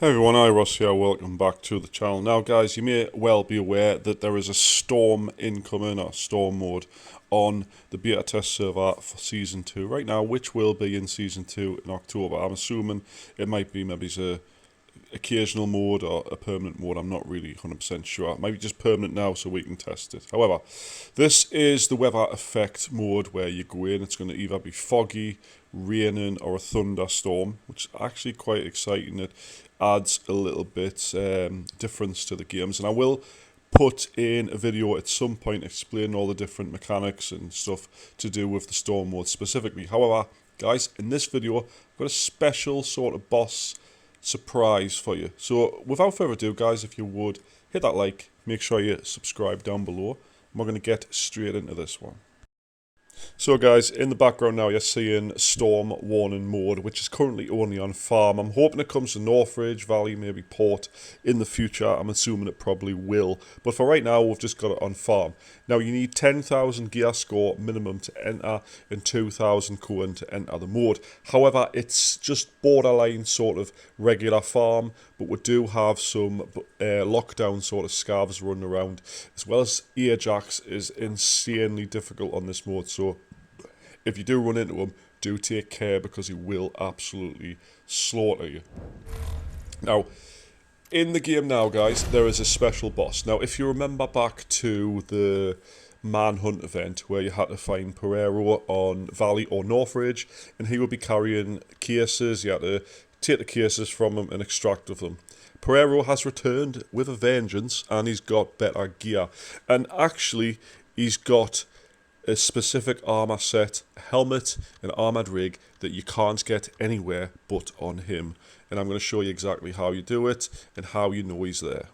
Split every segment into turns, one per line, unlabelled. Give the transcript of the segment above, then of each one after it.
Hey everyone, hi Ross here, welcome back to the channel. Now guys, you may well be aware that there is a storm incoming, or storm mode, on the beta test server for Season 2 right now, which will be in Season 2 in October. I'm assuming it might be maybe a occasional mode or a permanent mode. I'm not really 100% sure. It might be just permanent now so we can test it. However, this is the weather effect mode where you go in. It's going to either be foggy, raining, or a thunderstorm, which is actually quite exciting. It adds a little bit difference to the games, and I will put in a video at some point explaining all the different mechanics and stuff to do with the storm mode specifically. However, guys, in this video I've got a special sort of boss surprise for you. So without further ado, guys, if you would hit that like, make sure you subscribe down below, and we're going to get straight into this one. So guys, in the background now you're seeing storm warning mode, which is currently only on farm. I'm hoping it comes to Northridge, Valley, maybe Port in the future. I'm assuming it probably will. But for right now, we've just got it on farm. Now you need 10,000 gear score minimum to enter and 2,000 coin to enter the mode. However, it's just borderline sort of regular farm, but we do have some lockdown sort of scarves running around, as well as Ajax is insanely difficult on this mode. So if you do run into him, do take care, because he will absolutely slaughter you. Now, in the game now, guys, there is a special boss. Now, if you remember back to the Manhunt event where you had to find Perero on Valley or Northridge, and he would be carrying cases, you had to take the cases from him and extract of them. Perero has returned with a vengeance, and he's got better gear. And actually, he's got a specific armor set, helmet, and armored rig that you can't get anywhere but on him. And I'm going to show you exactly how you do it and how you know he's there.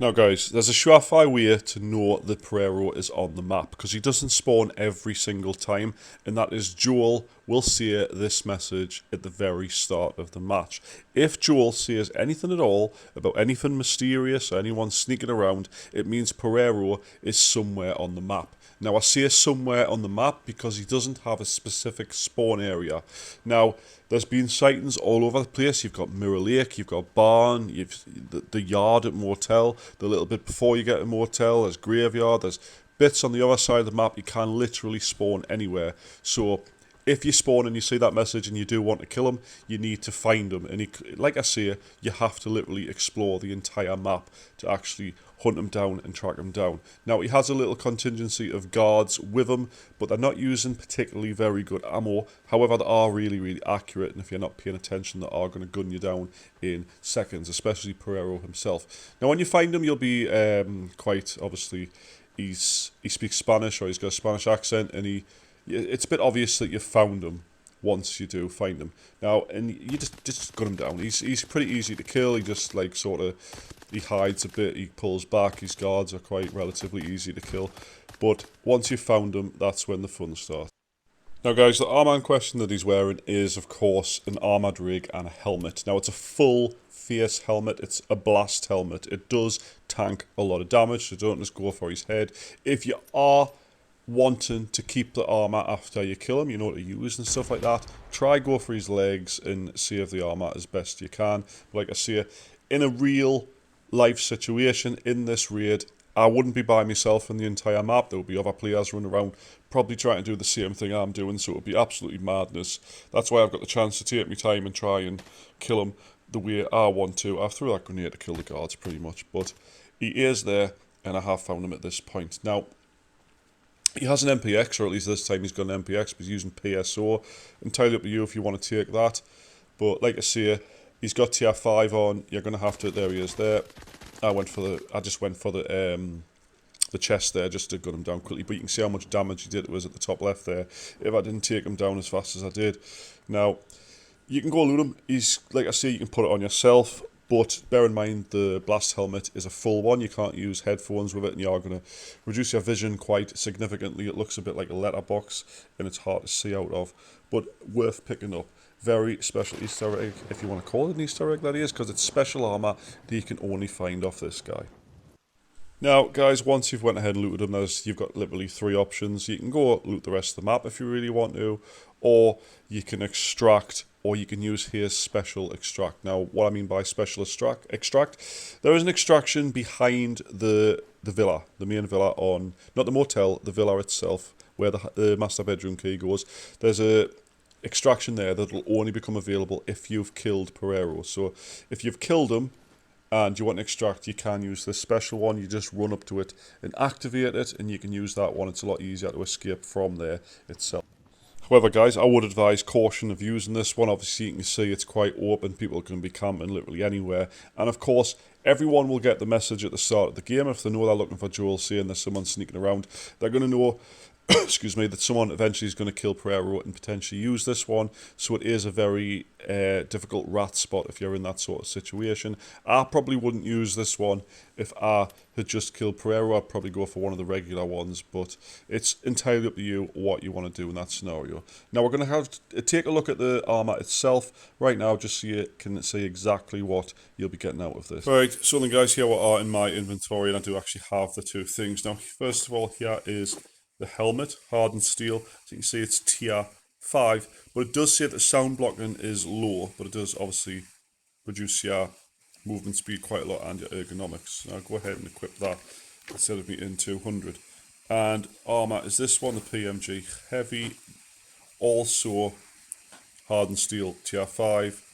Now guys, there's a surefire way to know that Perero is on the map, because he doesn't spawn every single time, and that is Joel will say this message at the very start of the match. If Joel says anything at all about anything mysterious or anyone sneaking around, it means Perero is somewhere on the map. Now I say somewhere on the map because he doesn't have a specific spawn area. Now, there's been sightings all over the place. You've got Mirror Lake, you've got Barn, you've the yard at Motel, the little bit before you get to Motel, there's Graveyard, there's bits on the other side of the map. You can literally spawn anywhere. So if you spawn and you see that message and you do want to kill him, you need to find him. And like I say, you have to literally explore the entire map to actually hunt him down and track him down. Now, he has a little contingency of guards with him, but they're not using particularly very good ammo. However, they are really, really accurate, and if you're not paying attention, they are going to gun you down in seconds, especially Perero himself. Now, when you find him, you'll be quite, obviously, he speaks Spanish, or he's got a Spanish accent, and it's a bit obvious that you've found him once you do find him. Now, and you just gun him down. He's pretty easy to kill. He just he hides a bit, he pulls back, his guards are quite relatively easy to kill. But once you've found him, that's when the fun starts. Now guys, the armor in question that he's wearing is, of course, an armored rig and a helmet. Now, it's a full face helmet, it's a blast helmet. It does tank a lot of damage, so don't just go for his head. If you are wanting to keep the armor after you kill him, you know what to use and stuff like that, try go for his legs and save the armor as best you can. Like I say, in a real life situation in this raid, I wouldn't be by myself in the entire map. There would be other players running around probably trying to do the same thing I'm doing, so it would be absolutely madness. That's why I've got the chance to take my time and try and kill him the way I want to. I threw that grenade to kill the guards pretty much, but he is there, and I have found him at this point. Now, he has an MPX, or at least this time he's got an MPX, but he's using PSO. Entirely up to you if you want to take that. But like I say, he's got tier 5 on. You're going to have to... There he is there. I just went for the chest there just to gun him down quickly. But you can see how much damage he did to us at the top left there if I didn't take him down as fast as I did. Now, you can go loot him. He's, like I say, you can put it on yourself. But bear in mind, the blast helmet is a full one. You can't use headphones with it, and you are going to reduce your vision quite significantly. It looks a bit like a letterbox, and it's hard to see out of, but worth picking up. Very special Easter egg, if you want to call it an Easter egg, that is, because it's special armor that you can only find off this guy. Now, guys, once you've went ahead and looted them, you've got literally 3 options. You can go loot the rest of the map if you really want to, or you can extract or you can use here's special extract. Now, what I mean by special extract, there is an extraction behind the villa, the main villa on, not the motel, the villa itself, where the master bedroom key goes. There's a extraction there that will only become available if you've killed Perero. So if you've killed him and you want to extract, you can use this special one. You just run up to it and activate it, and you can use that one. It's a lot easier to escape from there itself. However, guys, I would advise caution of using this one. Obviously, you can see it's quite open. People can be camping literally anywhere. And of course, everyone will get the message at the start of the game. If they know they're looking for Joel, saying there's someone sneaking around, they're going to know excuse me, that someone eventually is going to kill Perero and potentially use this one. So it is a very difficult rat spot if you're in that sort of situation. I probably wouldn't use this one if I had just killed Perero. I'd probably go for one of the regular ones, but it's entirely up to you what you want to do in that scenario. Now we're going to have to take a look at the armor itself right now, just so you can see exactly what you'll be getting out of this. Right, so then guys, here we are in my inventory, and I do actually have the two things. Now, first of all, here is the helmet, hardened steel. So you can see it's tier 5, but it does say that sound blocking is low, but it does obviously reduce your movement speed quite a lot and your ergonomics. Now go ahead and equip that instead of me in 200. And armor is this one, the PMG heavy, also hardened steel tier 5,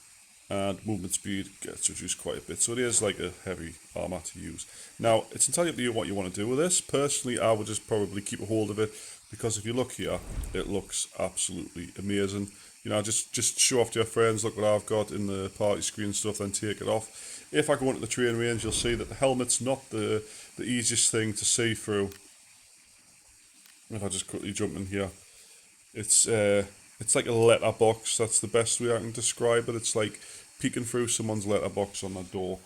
and movement speed gets reduced quite a bit. So it is like a heavy armor to use. Now, it's entirely up to you what you want to do with this. Personally, I would just probably keep a hold of it, because if you look here, it looks absolutely amazing. You know, just show off to your friends, look what I've got in the party screen stuff, then take it off. If I go into the training range, you'll see that the helmet's not the easiest thing to see through. If I just quickly jump in here, it's like a letterbox. That's the best way I can describe it. It's like peeking through someone's letterbox on their door.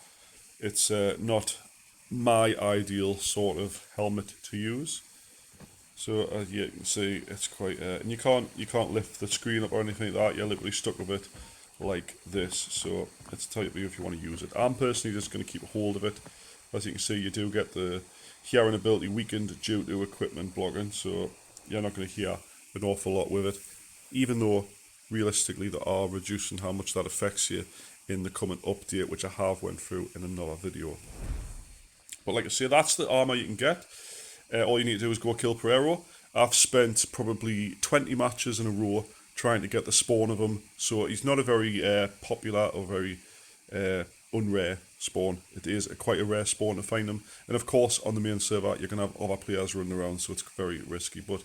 It's not my ideal sort of helmet to use. So as you can see, it's quite and you can't lift the screen up or anything like that. You're literally stuck with it like this. So it's entirely up to you if you want to use it. I'm personally just going to keep a hold of it. As you can see, you do get the hearing ability weakened due to equipment blocking, so you're not going to hear an awful lot with it, even though realistically they are reducing how much that affects you in the coming update, which I have went through in another video. But like I say, that's the armor you can get. All you need to do is go kill Perero. I've spent probably 20 matches in a row trying to get the spawn of him, so he's not a very popular or very unrare spawn. It is quite a rare spawn to find him, and of course on the main server you're going to have other players running around, so it's very risky. But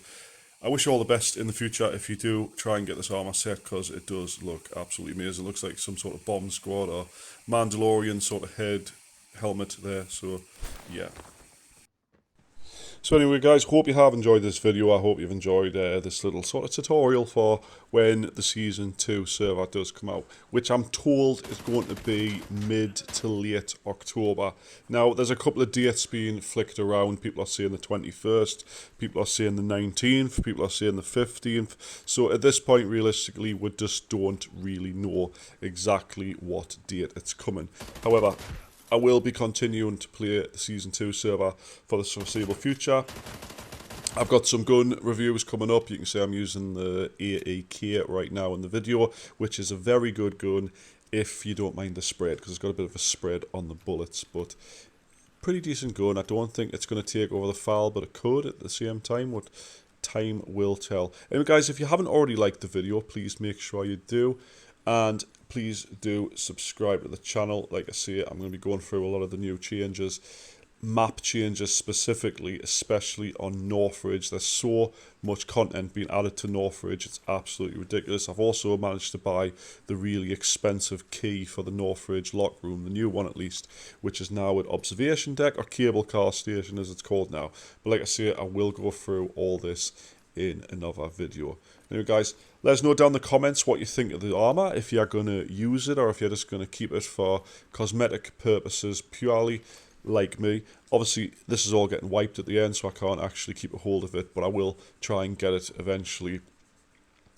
I wish you all the best in the future if you do try and get this armor set, because it does look absolutely amazing. It looks like some sort of bomb squad or Mandalorian sort of head helmet there, so yeah. So anyway guys, hope you have enjoyed this video. I hope you've enjoyed this little sort of tutorial for when the Season 2 server does come out, which I'm told is going to be mid to late October. Now, there's a couple of dates being flicked around. People are saying the 21st, people are saying the 19th, people are saying the 15th. So at this point, realistically, we just don't really know exactly what date it's coming. However, I will be continuing to play the Season 2 server for the foreseeable future. I've got some gun reviews coming up. You can see I'm using the AEK right now in the video, which is a very good gun if you don't mind the spread, because it's got a bit of a spread on the bullets, but pretty decent gun. I don't think it's going to take over the file, but it could at the same time. What time will tell. Anyway guys, if you haven't already liked the video, please make sure you do, and please do subscribe to the channel. Like I say, I'm going to be going through a lot of the new changes, map changes specifically, especially on Northridge. There's so much content being added to Northridge, it's absolutely ridiculous. I've also managed to buy the really expensive key for the Northridge lock room, the new one at least, which is now at Observation Deck, or Cable Car Station as it's called now. But like I say, I will go through all this in another video. Anyway guys, let us know down in the comments what you think of the armor, if you're going to use it or if you're just going to keep it for cosmetic purposes purely, like me. Obviously this is all getting wiped at the end, so I can't actually keep a hold of it, but I will try and get it eventually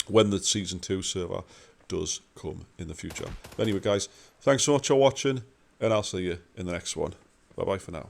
when the Season 2 server does come in the future. But anyway guys, thanks so much for watching, and I'll see you in the next one. Bye bye for now.